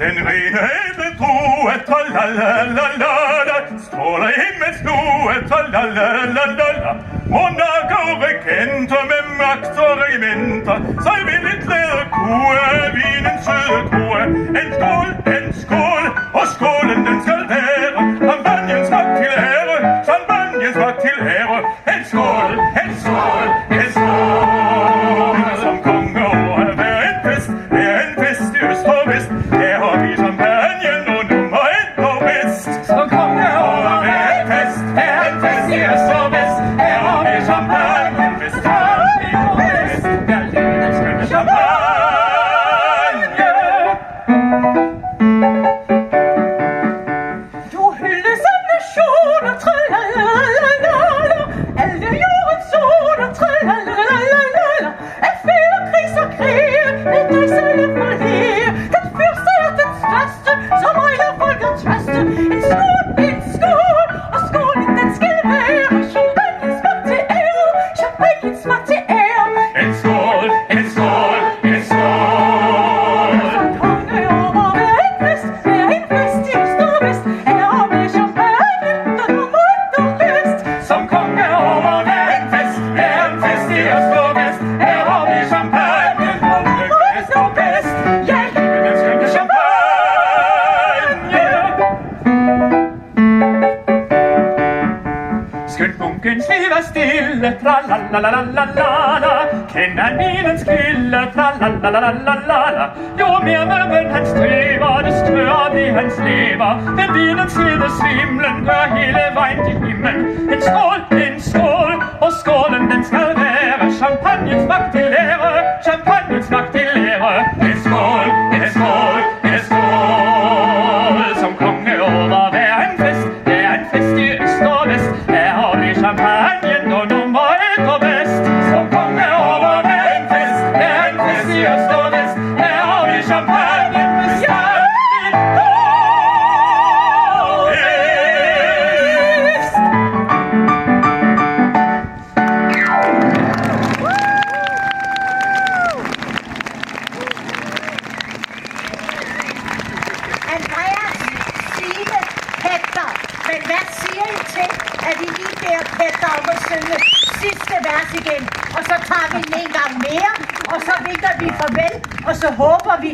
Den rene æbledrue, tralalalala, stråler himmels lue, tralalalala. Monarker og regenter med magt og regimenter, sig vil et lade kue af vinens søde krue. En skål, og skålen den skal være champagnens magt til ære, champagnens magt til ære. En skål, en skål, en skål. Som konge over hver en fest i øst og vest. Her har vi champagnen og nummer 1 og bedst. Som konge over hver en fest i øst og vest. Her har vi champagnen bedst. Her har vi på bedst. Der lyder skønne champagne. Du hyldes af nationer, tralalalala. Alle jordens zoner, tralalalala. At fælde krigs og krige, med dig selv for lige. Den fyrste er den største, som øjler folket trøste. En skål, og skålen den skal være champagnens magt til ære, champagnens magt til ære. En skål, en skål, en skål. Som konge over hver en fest i øst og vest. Her har vi champagne, der nummer 1 og bedst. Som konge over hver en fest i øst og vest. Her har vi champagnen og nummer 1 og bedst. Ja, Den skønne champagne. Skønt munkens liv er stille, tralalalala. Kender vinens kilde, tralalalala. Jo mere møben han stræber, des større bliver hans lever. Men vinens hede svimlen gør hele vejen til himlen. En skål, og skålen den skal være champagnens magt til ære, champagnens magt til ære. En skål, en skål, en skål. Som konge over hver en fest i øst og vest. Her har vi champagnen og nummer 1 og bedst. Som konge over hver en fest i øst og vest. Her har vi champagnen med stærken og bedst. Andreas, Signe, Petter. Men hvad siger I til, at I lige beder Petter om at synge sidste vers igen? Og så tager vi den en gang mere, og så vinker vi farvel, og så håber vi,